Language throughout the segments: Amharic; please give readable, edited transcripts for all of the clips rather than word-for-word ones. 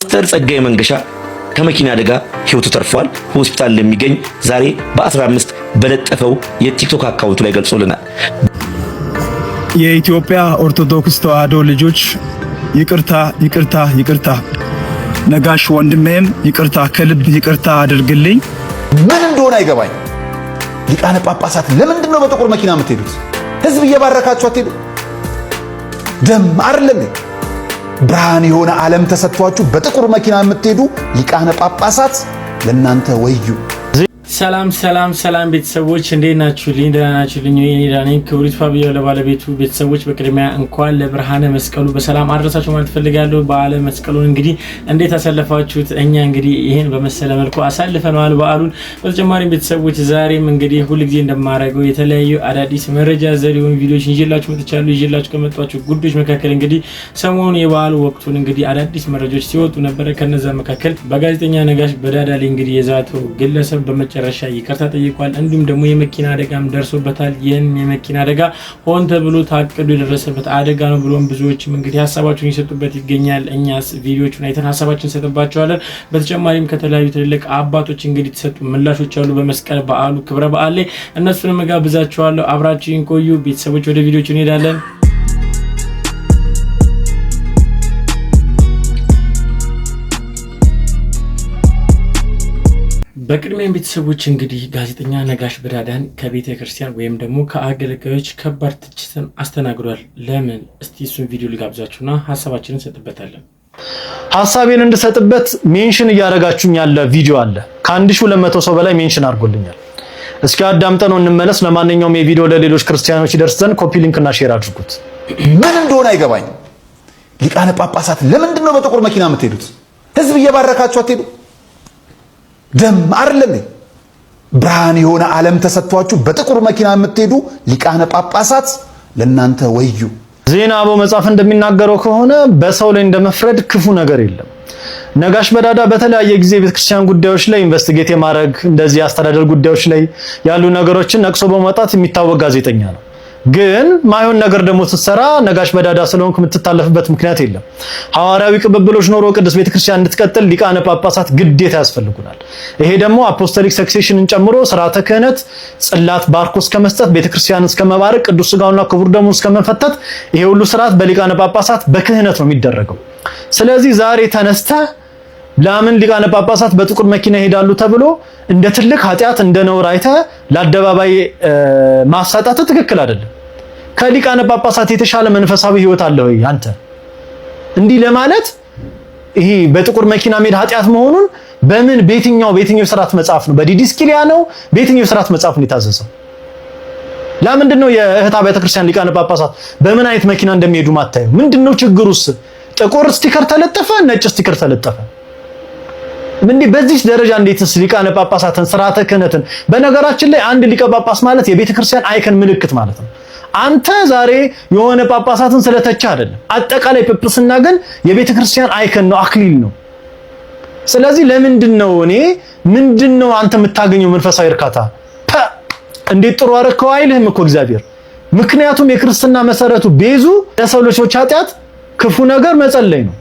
ፓስተር ጸጋዬ መንገሻ ከመኪና አደጋ ህይወቱ ተርፏል። ሆስፒታል ለሚገኝ ዛሬ በ15 በለጠፈው የቲክቶክ አካውንቱ ላይ ገልጾልናል። የኢትዮጵያ ኦርቶዶክስ ተዋሕዶ ልጆች ይቅርታ ይቅርታ ይቅርታ፣ ነጋሽ ወንድሜም ይቅርታ፣ ከልብ ይቅርታ አድርግልኝ። ምን እንደሆነ አይገባኝ። ሊቃነ ጳጳሳት ለምንድን ነው በጥቁር መኪና የምትሄዱት? ህዝብ እየባረካችሁ አትሄዱ? ደም አይደለም ብርሃን የሆነ ዓለም ተሰጥቷችሁ በጥቁር መኪና የምትሄዱ ሊቃነ ጳጳሳት ለእናንተ ወዩ። ሰላም ሰላም ሰላም ቤተሰቦች እንዴት ናችሁ? ደህና ናችሁልኝ? እኔ ዳኔ ክብሪት ፋቢዮ ለባለቤቱ ቤተሰቦች በቅድሚያ እንኳን ለብርሃነ መስቀሉ በሰላም አድረሳችሁ ማለት ፈልጋለሁ። በዓለ መስቀሉን እንግዲህ እንዴት አሳለፋችሁት? እኛ እንግዲህ ይሄን በመሰለ መልኩ አሳልፈናል በዓሉን። በተጨማሪም ቤተሰቦች ዛሬም እንግዲህ ሁልጊዜ እንደማደርገው የተለያዩ አዳዲስ መረጃ ዘር የሆኑ ቪዲዮዎች ይዤላችሁ መጥቻለሁ። ይዤላችሁ ከመጣችሁ ጉዳዮች መካከል እንግዲህ ሰሞኑን የበዓሉ ወቅቱን እንግዲህ አዳዲስ መረጃዎች ሲወጡ ነበር። ከነዛ መካከል በጋዜጠኛ ነጋሽ በዳዳ ላይ እንግዲህ የዛተው ግለሰብ በመጨረሻ ይቅርታ ጠይቋል። እንዲሁም ደግሞ የመኪና አደጋም ደርሶበታል። ይህን የመኪና አደጋ ሆን ተብሎ ታቅዶ የደረሰበት አደጋ ነው ብሎም ብዙዎችም እንግዲህ ሀሳባቸውን ይሰጡበት ይገኛል። እኛስ ቪዲዮቹን አይተን ሀሳባችን እንሰጥባቸዋለን። በተጨማሪም ከተለያዩ ትልልቅ አባቶች እንግዲህ የተሰጡ ምላሾች አሉ በመስቀል በዓሉ ክብረ በዓል ላይ እነሱንም ጋብዛቸዋለሁ። አብራችሁን ቆዩ ቤተሰቦች። ወደ ቪዲዮቹ እንሄዳለን። በቅድሚያም ቤተሰቦች እንግዲህ ጋዜጠኛ ነጋሽ በዳዳን ከቤተ ክርስቲያን ወይም ደግሞ ከአገልጋዮች ከባድ ትችትን አስተናግዷል። ለምን? እስቲ እሱን ቪዲዮ ልጋብዛችሁና ሀሳባችንን እንሰጥበታለን። ሀሳቤን እንድሰጥበት ሜንሽን እያደረጋችሁኝ ያለ ቪዲዮ አለ። ከ1200 ሰው በላይ ሜንሽን አድርጎልኛል። እስኪ አዳምጠነው እንመለስ። ለማንኛውም የቪዲዮ ለሌሎች ክርስቲያኖች ይደርስ ዘንድ ኮፒ ሊንክ እና ሼር አድርጉት። ምን እንደሆነ አይገባኝ። ሊቃነ ጳጳሳት ለምንድን ነው በጥቁር መኪና የምትሄዱት? ህዝብ እየባረካችሁ አትሄዱ? ደም አይደለም ብርሃን የሆነ ዓለም ተሰጥቷችሁ በጥቁር መኪና የምትሄዱ ሊቃነ ጳጳሳት ለእናንተ ወዩ። ዜና አበው መጽሐፍ እንደሚናገረው ከሆነ በሰው ላይ እንደመፍረድ ክፉ ነገር የለም። ነጋሽ በዳዳ በተለያየ ጊዜ ቤተክርስቲያን ጉዳዮች ላይ ኢንቨስቲጌት የማድረግ እንደዚህ አስተዳደር ጉዳዮች ላይ ያሉ ነገሮችን ነቅሶ በመውጣት የሚታወቅ ጋዜጠኛ ነው። ግን ማይሆን ነገር ደግሞ ስትሰራ ነጋሽ በዳዳ ስለሆንክ የምትታለፍበት ምክንያት የለም። ሐዋርያዊ ቅብብሎች ኖሮ ቅዱስ ቤተክርስቲያን እንድትቀጥል ሊቃነ ጳጳሳት ግዴታ ያስፈልጉናል። ይሄ ደግሞ አፖስቶሊክ ሰክሴሽንን ጨምሮ ስርዓተ ክህነት፣ ጽላት ባርኮ እስከ መስጠት፣ ቤተክርስቲያን እስከ መባረክ፣ ቅዱስ ሥጋውና ክቡር ደሙን እስከ መፈተት፣ ይሄ ሁሉ ስርዓት በሊቃነ ጳጳሳት በክህነት ነው የሚደረገው። ስለዚህ ዛሬ ተነስተ ለምን ሊቃነ ጳጳሳት በጥቁር መኪና ይሄዳሉ ተብሎ እንደ ትልቅ ኃጢአት እንደ ነውር አይተህ ለአደባባይ ማሳጣት ትክክል አይደለም። ከሊቃነ ጳጳሳት የተሻለ መንፈሳዊ ህይወት አለ ወይ አንተ? እንዲህ ለማለት ይሄ በጥቁር መኪና መሄድ ኃጢአት መሆኑን በየትኛው ስርዓት መጽሐፍ ነው? በዲዲስኪሊያ ነው? በየትኛው ስርዓት መጽሐፍ ነው የታዘዘው? ለምንድን ነው የእህት አብያተ ክርስቲያን ሊቃነ ጳጳሳት በምን አይነት መኪና እንደሚሄዱ ማታየው? ምንድነው ችግሩስ? ጥቁር ስቲከር ተለጠፈ፣ ነጭ ስቲከር ተለጠፈ። በዚህ ደረጃ እንዴትስ ሊቃነ ጳጳሳትን ስርዓተ ክህነትን? በነገራችን ላይ አንድ ሊቀ ጳጳስ ማለት የቤተ ክርስቲያን አይከን ምልክት ማለት ነው። አንተ ዛሬ የሆነ ጳጳሳትን ስለተቻ አይደለም። አጠቃላይ ጵጵስና ግን የቤተ ክርስቲያን አይከን ነው፣ አክሊል ነው። ስለዚህ ለምንድነው ምንድነው አንተ የምታገኘው መንፈሳዊ እርካታ? እንዴት ጥሩ አረከው አይልህም እኮ እግዚአብሔር። ምክንያቱም የክርስትና መሰረቱ ቤዙ ለሰው ልጆች ኃጢአት ክፉ ነገር መጸለይ ነው።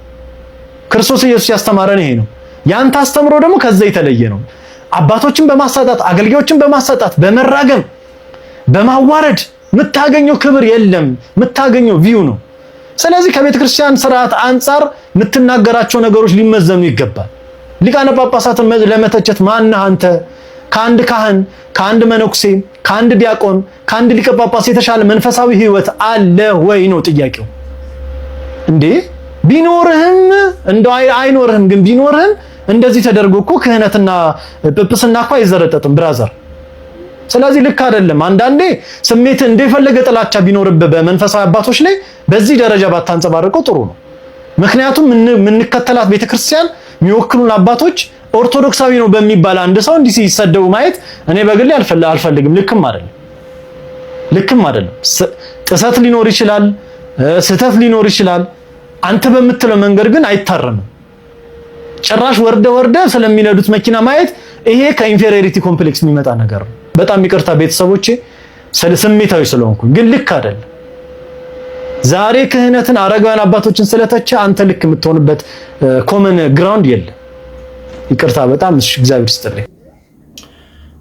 ክርስቶስ ኢየሱስ ያስተማረን ይሄ ነው። ያንተ አስተምሮ ደግሞ ከዛ የተለየ ነው። አባቶችን በማሳጣት አገልጋዮችን በማሳጣት በመራገም በማዋረድ የምታገኘው ክብር የለም፣ የምታገኘው ቪው ነው። ስለዚህ ከቤተ ክርስቲያን ስርዓት አንጻር የምትናገራቸው ነገሮች ሊመዘኑ ይገባል። ሊቃነ ጳጳሳትን ለመተቸት ማነህ አንተ? ከአንድ ካህን፣ ከአንድ መነኩሴ፣ ከአንድ ዲያቆን፣ ከአንድ ሊቀ ጳጳስ የተሻለ መንፈሳዊ ህይወት አለ ወይ ነው ጥያቄው። እንዴ ቢኖርህም እንደው አይኖርህም፣ ግን ቢኖርህም እንደዚህ ተደርጎ እኮ ክህነትና ጵጵስና እኮ አይዘረጠጥም ብራዘር። ስለዚህ ልክ አይደለም። አንዳንዴ ስሜት እንደፈለገ ጥላቻ ቢኖርብህ በመንፈሳዊ አባቶች ላይ በዚህ ደረጃ ባታንጸባርቀው ጥሩ ነው። ምክንያቱም የምንከተላት ቤተክርስቲያን የሚወክሉን አባቶች ኦርቶዶክሳዊ ነው በሚባል አንድ ሰው እንዲህ ሲሰደቡ ማየት እኔ በግሌ አልፈልግም። ልክም አይደለም። ጥሰት ሊኖር ይችላል፣ ስህተት ሊኖር ይችላል። አንተ በምትለው መንገድ ግን አይታረምም። ጭራሽ ወርደ ስለሚነዱት መኪና ማየት ይሄ ከኢንፌሪዮሪቲ ኮምፕሌክስ የሚመጣ ነገር ነው። በጣም ይቅርታ ቤተሰቦቼ ስሜታዊ ስለሆንኩ፣ ግን ልክ አይደለም። ዛሬ ክህነትን አረጋውያን አባቶችን ስለተቸ አንተ ልክ የምትሆንበት ኮመን ግራውንድ የለም። ይቅርታ በጣም እሺ፣ እግዚአብሔር ይስጥልኝ።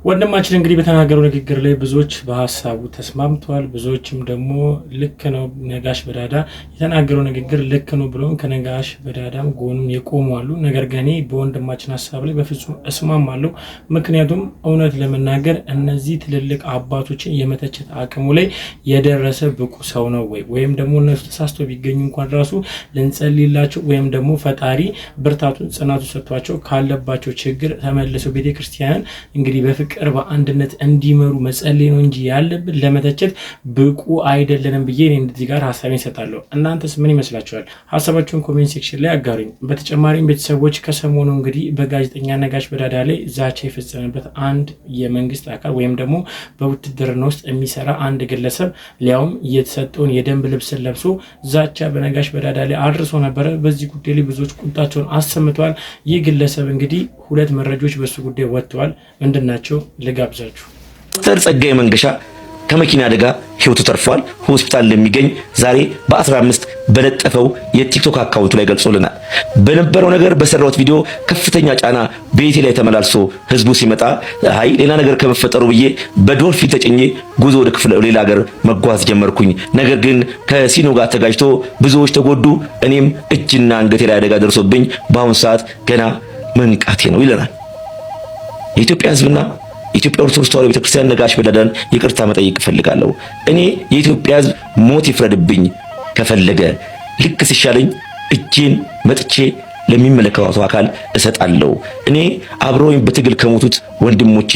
ወንድማችን እንግዲህ በተናገረው ንግግር ላይ ብዙዎች በሐሳቡ ተስማምተዋል። ብዙዎችም ደግሞ ልክ ነው ነጋሽ በዳዳ የተናገረው ንግግር ልክ ነው ብለውም ከነጋሽ በዳዳም ጎኑን የቆሙ አሉ። ነገር ግን እኔ በወንድማችን ሐሳብ ላይ በፍጹም እስማማለሁ። ምክንያቱም እውነት ለመናገር እነዚህ ትልልቅ አባቶችን የመተቸት አቅሙ ላይ የደረሰ ብቁ ሰው ነው ወይም ደግሞ እነሱ ተሳስተው ቢገኙ እንኳን ራሱ ልንጸልይላቸው ወይም ደግሞ ፈጣሪ ብርታቱን ጽናቱ ሰጥቷቸው ካለባቸው ችግር ተመልሰው ቤተክርስቲያንን እንግዲህ በፍቅር በአንድነት እንዲመሩ መጸለይ ነው እንጂ ያለብን ለመተቸት ብቁ አይደለንም ብዬ እኔ እንደዚህ ጋር ሐሳቤን ሰጣለሁ። እናንተስ ምን ይመስላችኋል? ሐሳባችሁን ኮሜንት ሴክሽን ላይ አጋሩኝ። በተጨማሪም ቤተሰቦች ከሰሞኑ እንግዲህ በጋዜጠኛ ነጋሽ በዳዳ ላይ ዛቻ የፈጸመበት አንድ የመንግስት አካል ወይም ደግሞ በውትድርና ውስጥ የሚሰራ አንድ ግለሰብ ሊያውም የተሰጠውን የደንብ ልብስን ለብሶ ዛቻ በነጋሽ በዳዳ ላይ አድርሶ ነበረ። በዚህ ጉዳይ ላይ ብዙዎች ቁጣቸውን አሰምተዋል። ይህ ግለሰብ እንግዲህ ሁለት መረጃዎች በሱ ጉዳይ ወጥተዋል። ምንድናቸው? ልጋብዛችሁ። ዶክተር ጸጋዬ መንገሻ ከመኪና አደጋ ህይወቱ ተርፏል። ሆስፒታል እንደሚገኝ ዛሬ በ15 በለጠፈው የቲክቶክ አካውንቱ ላይ ገልጾልናል። በነበረው ነገር በሰራውት ቪዲዮ ከፍተኛ ጫና ቤቴ ላይ ተመላልሶ ህዝቡ ሲመጣ አይ ሌላ ነገር ከመፈጠሩ ብዬ በዶልፊን ተጭኜ ጉዞ ወደ ሌላ ሀገር መጓዝ ጀመርኩኝ። ነገር ግን ከሲኖ ጋር ተጋጅቶ ብዙዎች ተጎዱ። እኔም እጅና አንገቴ ላይ አደጋ ደርሶብኝ በአሁኑ ሰዓት ገና መንቃቴ ነው ይለናል። የኢትዮጵያ ህዝብና የኢትዮጵያ ኦርቶዶክስ ተዋሕዶ ቤተክርስቲያን ነጋሽ በዳዳን ይቅርታ መጠየቅ እፈልጋለሁ። እኔ የኢትዮጵያ ህዝብ ሞት ይፍረድብኝ ከፈለገ ልክ ሲሻለኝ እጄን መጥቼ ለሚመለከተው አካል እሰጣለሁ። እኔ አብረውኝ በትግል ከሞቱት ወንድሞቼ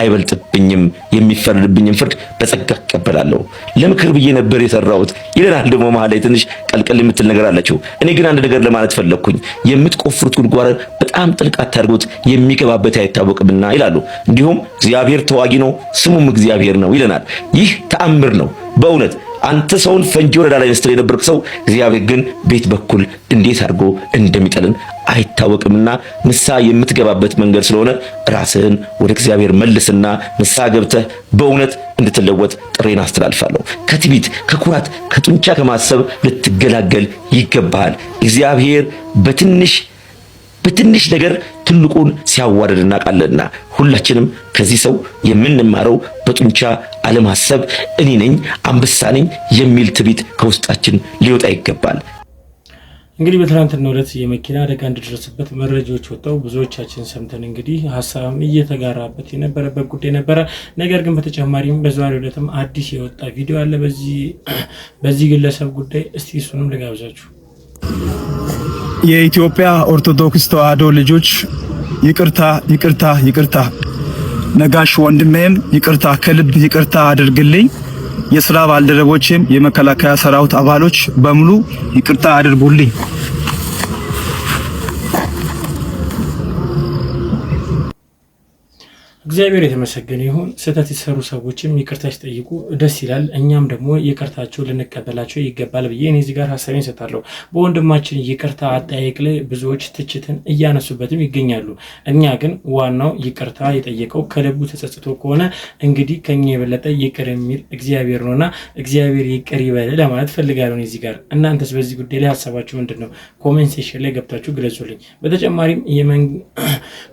አይበልጥብኝም። የሚፈረድብኝም ፍርድ በጸጋ እቀበላለሁ። ለምክር ብዬ ነበር የሰራሁት ይለናል። ደግሞ መሀል ላይ ትንሽ ቀልቀል የምትል ነገር አላችሁ። እኔ ግን አንድ ነገር ለማለት ፈለኩኝ። የምትቆፍሩት ጉድጓድ በጣም ጥልቅ አታድርጉት፣ የሚገባበት አይታወቅምና ይላሉ። እንዲሁም እግዚአብሔር ተዋጊ ነው፣ ስሙም እግዚአብሔር ነው ይለናል። ይህ ተአምር ነው በእውነት አንተ ሰውን ፈንጂ ወረዳ ላይ ነስተህ የነበርክ ሰው እግዚአብሔር ግን ቤት በኩል እንዴት አድርጎ እንደሚጠልን አይታወቅምና ንስሐ የምትገባበት መንገድ ስለሆነ ራስህን ወደ እግዚአብሔር መልስና ንስሐ ገብተህ በእውነት እንድትለወጥ ጥሬን አስተላልፋለሁ። ከትዕቢት፣ ከኩራት፣ ከጡንቻ ከማሰብ ልትገላገል ይገባሃል። እግዚአብሔር በትንሽ ነገር ትልቁን ሲያዋርድ እናውቃለንና ሁላችንም ከዚህ ሰው የምንማረው በጡንቻ አለማሰብ፣ እኔ ነኝ አንበሳ ነኝ የሚል ትዕቢት ከውስጣችን ሊወጣ ይገባል። እንግዲህ በትናንትናው ዕለት የመኪና አደጋ እንደደረሰበት መረጃዎች ወጣው። ብዙዎቻችን ሰምተን እንግዲህ ሐሳብም እየተጋራበት የነበረበት ጉዳይ ነበረ። ነገር ግን በተጨማሪም በዛሬው ዕለትም አዲስ የወጣ ቪዲዮ አለ በዚህ ግለሰብ ጉዳይ። እስቲ እሱንም ልጋብዛችሁ። የኢትዮጵያ ኦርቶዶክስ ተዋሕዶ ልጆች ይቅርታ ይቅርታ ይቅርታ። ነጋሽ ወንድሜም ይቅርታ፣ ከልብ ይቅርታ አድርግልኝ። የሥራ ባልደረቦችም የመከላከያ ሰራዊት አባሎች በሙሉ ይቅርታ አድርጉልኝ። እግዚአብሔር የተመሰገነ ይሁን። ስህተት የሰሩ ሰዎችም ይቅርታ ሲጠይቁ ደስ ይላል። እኛም ደግሞ ይቅርታቸው ልንቀበላቸው ይገባል ብዬ እኔ እዚህ ጋር ሐሳቤን ሰጣለሁ። በወንድማችን ይቅርታ አጠያየቅ ላይ ብዙዎች ትችትን እያነሱበትም ይገኛሉ። እኛ ግን ዋናው ይቅርታ የጠየቀው ከልቡ ተጸጽቶ ከሆነ እንግዲህ ከኛ የበለጠ ይቅር የሚል እግዚአብሔር ነውና እግዚአብሔር ይቅር ይበል ለማለት ፈልጋለሁ እዚህ ጋር። እናንተስ በዚህ ጉዳይ ላይ ሐሳባችሁ ምንድነው? ኮሜንት ሴክሽን ላይ ገብታችሁ ግለጹልኝ።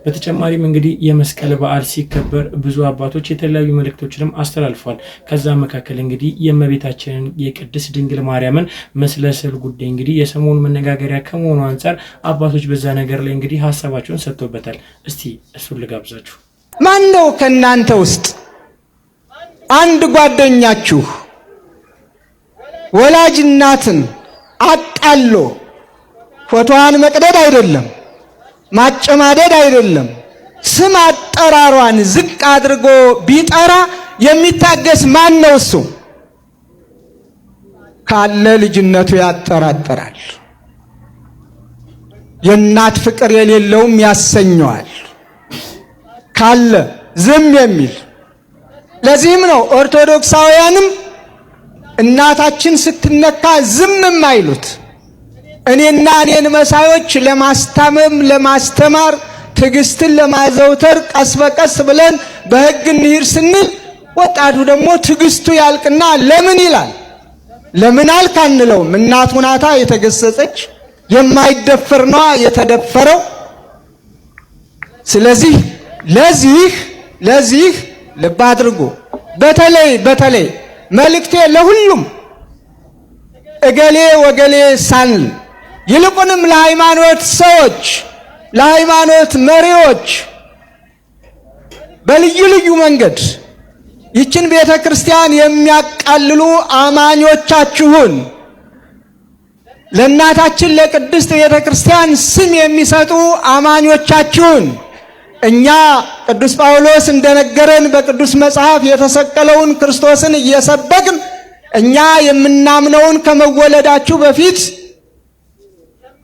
በተጨማሪም እንግዲህ የመስቀል በዓል ሲከበር ብዙ አባቶች የተለያዩ መልእክቶችንም አስተላልፈዋል። ከዛ መካከል እንግዲህ የእመቤታችንን የቅድስት ድንግል ማርያምን መስለሰል ጉዳይ እንግዲህ የሰሞኑ መነጋገሪያ ከመሆኑ አንጻር አባቶች በዛ ነገር ላይ እንግዲህ ሐሳባቸውን ሰጥተውበታል። እስቲ እሱን ልጋብዛችሁ። ማን ነው ከናንተ ውስጥ አንድ ጓደኛችሁ ወላጅ እናትን አጣሎ ፎቶዋን መቅደድ አይደለም ማጨማደድ አይደለም ስም አጠራሯን ዝቅ አድርጎ ቢጠራ የሚታገስ ማን ነው? እሱ ካለ ልጅነቱ ያጠራጥራል። የእናት ፍቅር የሌለውም ያሰኘዋል። ካለ ዝም የሚል ለዚህም ነው ኦርቶዶክሳውያንም እናታችን ስትነካ ዝም የማይሉት። እኔና እኔን መሳዮች ለማስታመም ለማስተማር ትዕግስትን ለማዘውተር ቀስ በቀስ ብለን በሕግ እንሂድ ስንል ወጣቱ ደግሞ ትዕግስቱ ያልቅና ለምን ይላል። ለምን አልክ አንለውም። እናቱ ናታ የተገሰጸች፣ የማይደፈር ነዋ የተደፈረው። ስለዚህ ለዚህ ልብ አድርጎ በተለይ መልእክቴ ለሁሉም እገሌ ወገሌ ሳንል ይልቁንም ለሃይማኖት ሰዎች፣ ለሃይማኖት መሪዎች በልዩ ልዩ መንገድ ይችን ቤተ ክርስቲያን የሚያቃልሉ አማኞቻችሁን ለእናታችን ለቅድስት ቤተ ክርስቲያን ስም የሚሰጡ አማኞቻችሁን እኛ ቅዱስ ጳውሎስ እንደነገረን በቅዱስ መጽሐፍ የተሰቀለውን ክርስቶስን እየሰበክን እኛ የምናምነውን ከመወለዳችሁ በፊት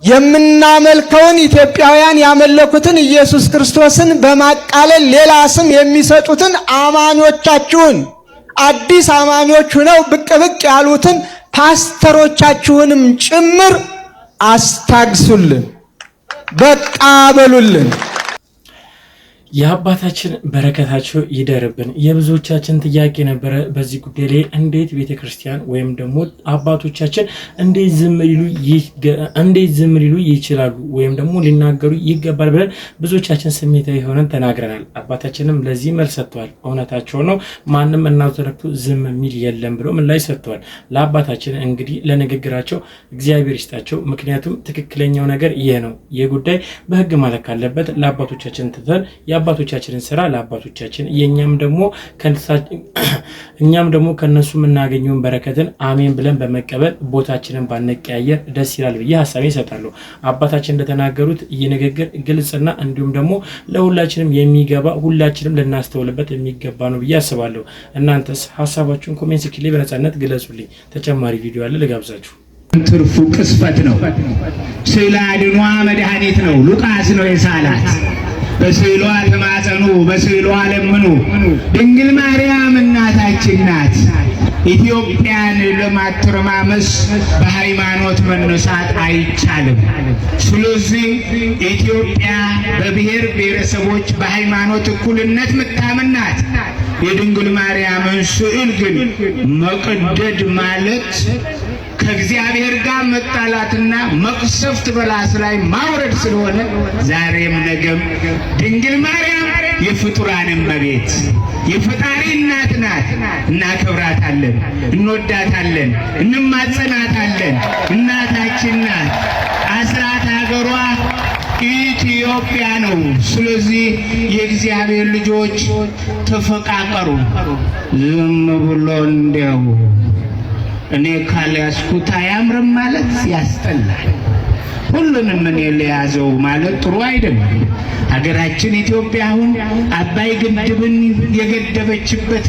የምናመልከውን ኢትዮጵያውያን ያመለኩትን ኢየሱስ ክርስቶስን በማቃለል ሌላ ስም የሚሰጡትን አማኞቻችሁን አዲስ አማኞች ሆነው ብቅ ያሉትን ፓስተሮቻችሁንም ጭምር አስታግሱልን፣ በቃ በሉልን። የአባታችን በረከታቸው ይደርብን። የብዙዎቻችን ጥያቄ ነበረ በዚህ ጉዳይ ላይ እንዴት ቤተክርስቲያን ወይም ደግሞ አባቶቻችን እንዴት ዝም ሊሉ ይችላሉ ወይም ደግሞ ሊናገሩ ይገባል ብለን ብዙዎቻችን ስሜታዊ ሆነን ተናግረናል። አባታችንም ለዚህ መልስ ሰጥተዋል። እውነታቸው ነው። ማንም እናቱ ተረክቶ ዝም የሚል የለም ብሎ ምላሽ ሰጥተዋል። ለአባታችን እንግዲህ ለንግግራቸው እግዚአብሔር ይስጣቸው። ምክንያቱም ትክክለኛው ነገር ይሄ ነው። ይህ ጉዳይ በህግ ማለት ካለበት ለአባቶቻችን ትተን የአባቶቻችንን ስራ ለአባቶቻችን እኛም ደግሞ ከነሱ የምናገኘውን በረከትን አሜን ብለን በመቀበል ቦታችንን ባንቀያየር ደስ ይላል ብዬ ሐሳቤ እሰጣለሁ። አባታችን እንደተናገሩት ይህ ንግግር ግልጽና እንዲሁም ደግሞ ለሁላችንም የሚገባ ሁላችንም ልናስተውልበት የሚገባ ነው ብዬ አስባለሁ። እናንተስ ሐሳባችሁን ኮሜንት ሴክሽን ላይ በነጻነት ግለጹልኝ። ተጨማሪ ቪዲዮ አለ ልጋብዛችሁ። ትርፉ ቅስፈት ነው። ስዕለ አድኗ መድኃኒት ነው። ሉቃስ ነው የሳላት። በስዕሏ ተማጸኑ፣ በስዕሏ ለምኑ። ድንግል ማርያም እናታችን ናት። ኢትዮጵያን ለማተረማመስ በሃይማኖት መነሳት አይቻልም። ስለዚህ ኢትዮጵያ በብሔር ብሔረሰቦች በሃይማኖት እኩልነት ምታምን ናት። የድንግል ማርያምን ስዕል ግን መቀደድ ማለት ከእግዚአብሔር ጋር መጣላትና መቅሰፍት በራስ ላይ ማውረድ ስለሆነ ዛሬም ነገም ድንግል ማርያም የፍጡራን እመቤት የፈጣሪ እናት ናት። እናከብራታለን፣ እንወዳታለን፣ እንማጸናታለን። እናታችን ናት። አስራት ሀገሯ ኢትዮጵያ ነው። ስለዚህ የእግዚአብሔር ልጆች ተፈቃቀሩ። ዝም ብሎ እንደው እኔ ካልያዝኩት አያምርም ማለት ያስጠላል። ሁሉንም እኔ ለያዘው ማለት ጥሩ አይደለም። ሀገራችን ኢትዮጵያ አሁን አባይ ግድብን የገደበችበት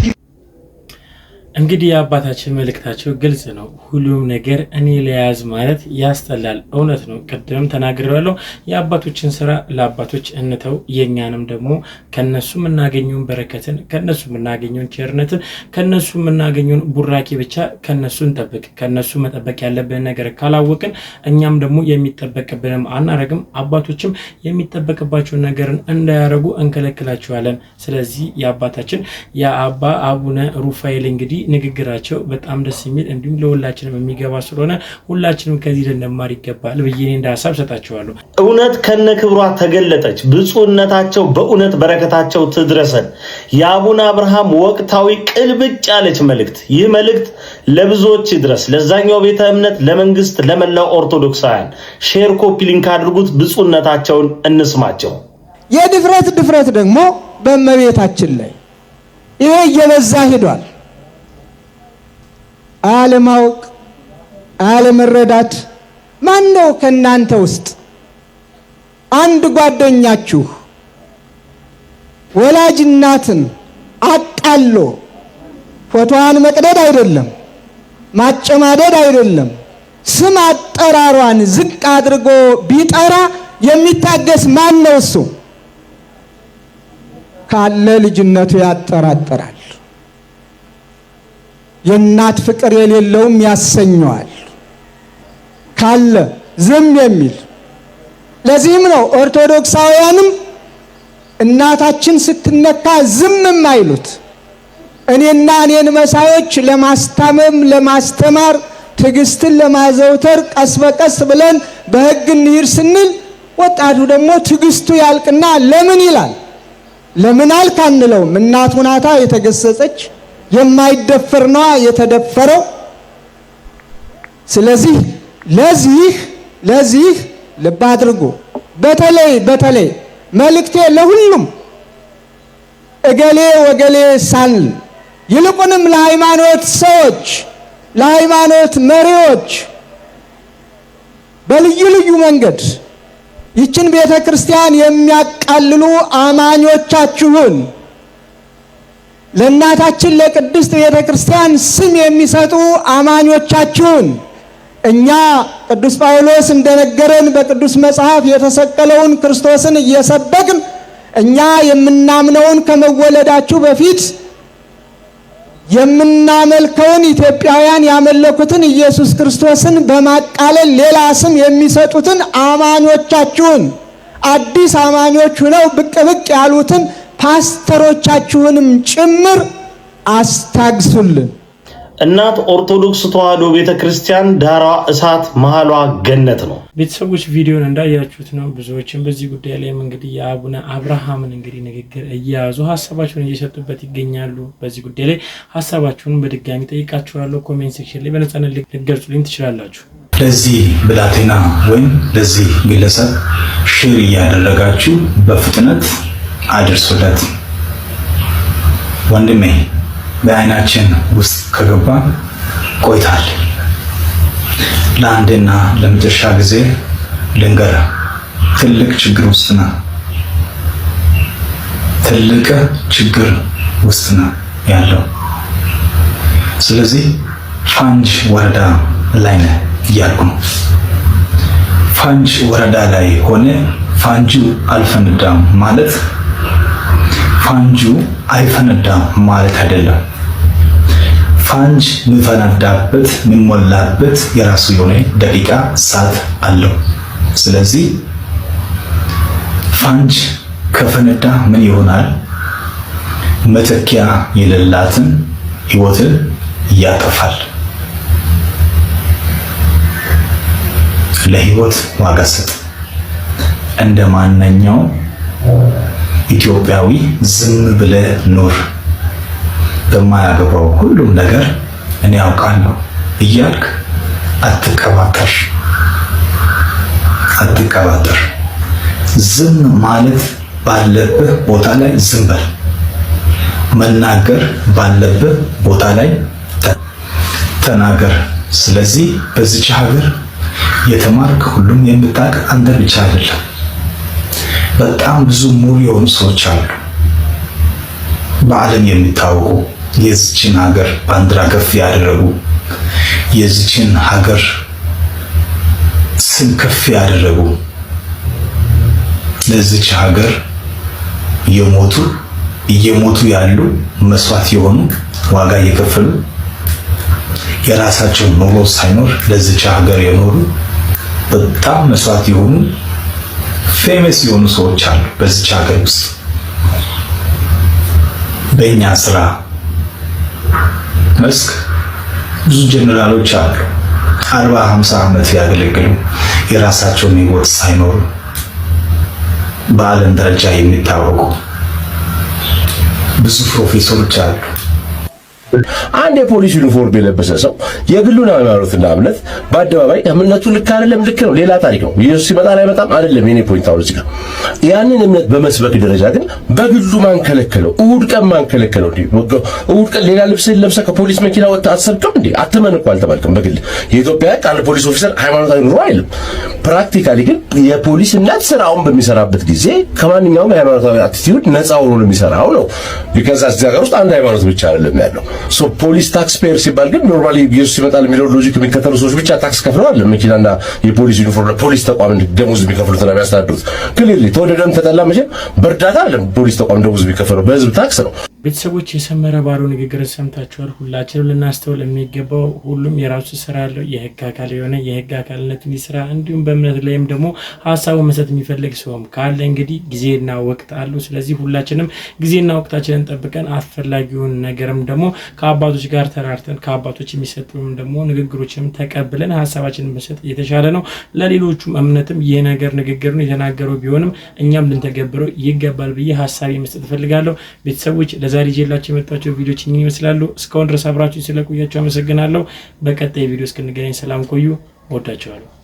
እንግዲህ የአባታችን መልእክታቸው ግልጽ ነው። ሁሉም ነገር እኔ ለያዝ ማለት ያስጠላል። እውነት ነው። ቅድም ተናግሬዋለሁ። የአባቶችን ስራ ለአባቶች እንተው። የኛንም ደግሞ ከነሱ የምናገኘውን በረከትን፣ ከነሱ የምናገኘውን ቸርነትን፣ ከነሱ የምናገኘውን ቡራኬ ብቻ ከነሱ እንጠብቅ። ከነሱ መጠበቅ ያለብን ነገር ካላወቅን እኛም ደግሞ የሚጠበቅብንም አናረግም። አባቶችም የሚጠበቅባቸውን ነገርን እንዳያረጉ እንከለክላቸዋለን። ስለዚህ የአባታችን የአባ አቡነ ሩፋኤል እንግዲህ ንግግራቸው በጣም ደስ የሚል እንዲሁም ለሁላችንም የሚገባ ስለሆነ ሁላችንም ከዚህ ልንማር ይገባል ብዬ እንደ ሐሳብ ሰጣቸዋለሁ። እውነት ከነክብሯ ተገለጠች። ብፁዕነታቸው በእውነት በረከታቸው ትድረሰን። የአቡነ አብርሃም ወቅታዊ ቅልብጭ ያለች መልእክት፣ ይህ መልእክት ለብዙዎች ይድረስ። ለዛኛው ቤተ እምነት፣ ለመንግስት፣ ለመላው ኦርቶዶክሳውያን ሼር ኮፒ ሊንክ አድርጉት። ብፁዕነታቸውን እንስማቸው። የድፍረት ደግሞ በእመቤታችን ላይ ይሄ እየበዛ ሄዷል። አለማወቅ፣ አለመረዳት። ማን ነው ከናንተ ውስጥ አንድ ጓደኛችሁ ወላጅ እናትን አጣሎ ፎቶዋን መቅደድ አይደለም፣ ማጨማደድ አይደለም፣ ስም አጠራሯን ዝቅ አድርጎ ቢጠራ የሚታገስ ማን ነው? እሱ ካለ ልጅነቱ ያጠራጥራል። የእናት ፍቅር የሌለውም ያሰኘዋል። ካለ ዝም የሚል። ለዚህም ነው ኦርቶዶክሳውያንም እናታችን ስትነካ ዝም የማይሉት። እኔና እኔን መሳዮች ለማስታመም ለማስተማር ትዕግስትን ለማዘውተር ቀስ በቀስ ብለን በሕግ እንሂድ ስንል ወጣቱ ደግሞ ትዕግስቱ ያልቅና ለምን ይላል። ለምን አልክ አንለውም። እናቱ ናታ የተገሰጸች፣ የማይደፈር ነዋ የተደፈረው። ስለዚህ ለዚህ ልብ አድርጎ በተለይ መልእክቴ ለሁሉም እገሌ ወገሌ ሳንል ይልቁንም ለሃይማኖት ሰዎች፣ ለሃይማኖት መሪዎች በልዩ ልዩ መንገድ ይችን ቤተ ክርስቲያን የሚያቃልሉ አማኞቻችሁን ለእናታችን ለቅድስት ቤተ ክርስቲያን ስም የሚሰጡ አማኞቻችሁን እኛ ቅዱስ ጳውሎስ እንደነገረን በቅዱስ መጽሐፍ የተሰቀለውን ክርስቶስን እየሰበክን እኛ የምናምነውን ከመወለዳችሁ በፊት የምናመልከውን ኢትዮጵያውያን ያመለኩትን ኢየሱስ ክርስቶስን በማቃለል ሌላ ስም የሚሰጡትን አማኞቻችሁን አዲስ አማኞች ሆነው ብቅ ያሉትን ፓስተሮቻችሁንም ጭምር አስታግሱልን። እናት ኦርቶዶክስ ተዋሕዶ ቤተክርስቲያን ዳሯ እሳት መሃሏ ገነት ነው። ቤተሰቦች ቪዲዮን እንዳያችሁት ነው። ብዙዎችም በዚህ ጉዳይ ላይ እንግዲህ የአቡነ አብርሃምን እንግዲህ ንግግር እያያዙ ሀሳባቸውን እየሰጡበት ይገኛሉ። በዚህ ጉዳይ ላይ ሀሳባችሁን በድጋሚ ጠይቃችኋለሁ። ኮሜንት ሴክሽን ላይ በነፃነት ልትገልጹልኝ ትችላላችሁ። ለዚህ ብላቴና ወይም ለዚህ ግለሰብ ሼር እያደረጋችሁ በፍጥነት አድርሱለት። ወንድሜ በአይናችን ውስጥ ከገባ ቆይታል። ለአንድና ለመጨረሻ ጊዜ ልንገር፣ ትልቅ ችግር ውስጥ ነው። ትልቅ ችግር ውስጥ ነው ያለው። ስለዚህ ፋንጅ ወረዳ ላይ ነው እያልኩ ነው። ፋንጅ ወረዳ ላይ ሆነ ፋንጁ አልፈነዳም ማለት ፋንጁ አይፈነዳም ማለት አይደለም። ፋንጅ የሚፈነዳበት የሚሞላበት የራሱ የሆነ ደቂቃ ሰዓት አለው። ስለዚህ ፋንጅ ከፈነዳ ምን ይሆናል? መተኪያ የሌላትን ህይወትን ያጠፋል። ለህይወት ዋጋ ስጥ። እንደ ማንኛውም ኢትዮጵያዊ ዝም ብለህ ኑር። በማያገባው ሁሉም ነገር እኔ ያውቃለሁ እያልክ አትቀባጠር። ዝም ማለት ባለብህ ቦታ ላይ ዝም በል። መናገር ባለብህ ቦታ ላይ ተናገር። ስለዚህ በዚች ሀገር የተማርክ ሁሉም የምታውቅ አንተ ብቻ አይደለም። በጣም ብዙ ምሁር የሆኑ ሰዎች አሉ፣ በዓለም የሚታወቁ የዚችን ሀገር ባንዲራ ከፍ ያደረጉ፣ የዚችን ሀገር ስም ከፍ ያደረጉ፣ ለዚች ሀገር እየሞቱ ያሉ፣ መስዋዕት የሆኑ፣ ዋጋ እየከፈሉ የራሳቸው ኑሮ ሳይኖር ለዚች ሀገር የኖሩ በጣም መስዋዕት የሆኑ ፌመስ የሆኑ ሰዎች አሉ በዚች ሀገር ውስጥ። በእኛ ስራ መስክ ብዙ ጀነራሎች አሉ 40-50 ዓመት ያገለገሉ የራሳቸውን ህይወት ሳይኖሩ በዓለም ደረጃ የሚታወቁ ብዙ ፕሮፌሰሮች አሉ። አንድ የፖሊስ ዩኒፎርም የለበሰ ሰው የግሉን ሃይማኖትና እምነት በአደባባይ እምነቱ ልክ አይደለም፣ ልክ ነው፣ ሌላ ታሪክ ነው። ኢየሱስ ሲመጣ አይመጣም አይደለም የኔ ፖይንት አሁን እዚህ ጋር። ያንን እምነት በመስበክ ደረጃ ግን በግሉ ማን ከለከለው? እሑድ ቀን ማን ከለከለው? እሑድ ቀን ሌላ ልብስ ለብሰህ ከፖሊስ መኪና ወጥተህ አትሰብክም እንዴ? አትመን እኮ አልተባልክም። በግል የኢትዮጵያ ቃል ፖሊስ ኦፊሰር ሃይማኖታዊ ኑሮ አይልም። ፕራክቲካሊ ግን የፖሊስነት ስራውን በሚሰራበት ጊዜ ከማንኛውም የሃይማኖታዊ አቲቲዩድ ነፃ ሆኖ ነው የሚሰራው ነው። ቢካዝ እዚህ ሀገር ውስጥ አንድ ሃይማኖት ብቻ አይደለም ያለው። ሶ ፖሊስ ታክስ ፔየር ሲባል ግን ኖርማሊ ኢየሱስ ይመጣል የሚለው ሎጂክ የሚከተሉ ሰዎች ብቻ ታክስ ከፍለዋል። መኪናና የፖሊስ ዩኒፎርም ፖሊስ ተቋም ደሞዝ የሚከፍሉት ነው የሚያስተዳድሩት። ክሊርሊ ተወደደም ተጠላ መቼም በእርዳታ አይደለም ፖሊስ ተቋም ደሞዝ የሚከፍለው በህዝብ ታክስ ነው። ቤተሰቦች የሰመረ ባሮ ንግግር ሰምታችኋል። ሁላችንም ልናስተውል የሚገባው ሁሉም የራሱ ስራ ያለው የህግ አካል የሆነ የህግ አካልነትን ይስራ። እንዲሁም በእምነት ላይም ደግሞ ሀሳቡን መስጠት የሚፈልግ ሰውም ካለ እንግዲህ ጊዜና ወቅት አሉ። ስለዚህ ሁላችንም ጊዜና ወቅታችንን ጠብቀን አስፈላጊውን ነገርም ደግሞ ከአባቶች ጋር ተራርተን ከአባቶች የሚሰጡን ደግሞ ንግግሮችንም ተቀብለን ሀሳባችንን መስጠት የተሻለ ነው። ለሌሎቹም እምነትም ይህ ነገር ንግግሩን የተናገረው ቢሆንም እኛም ልንተገብረው ይገባል ብዬ ሀሳብ መስጠት ፈልጋለሁ። ቤተሰቦች ለዛሬ ይዤላችሁ የመጣቸው ቪዲዮዎች እኚህን ይመስላሉ። እስካሁን ድረስ አብራችሁ ስለቆያችሁ አመሰግናለሁ። በቀጣይ ቪዲዮ እስክንገናኝ ሰላም ቆዩ። ወዳችኋለሁ።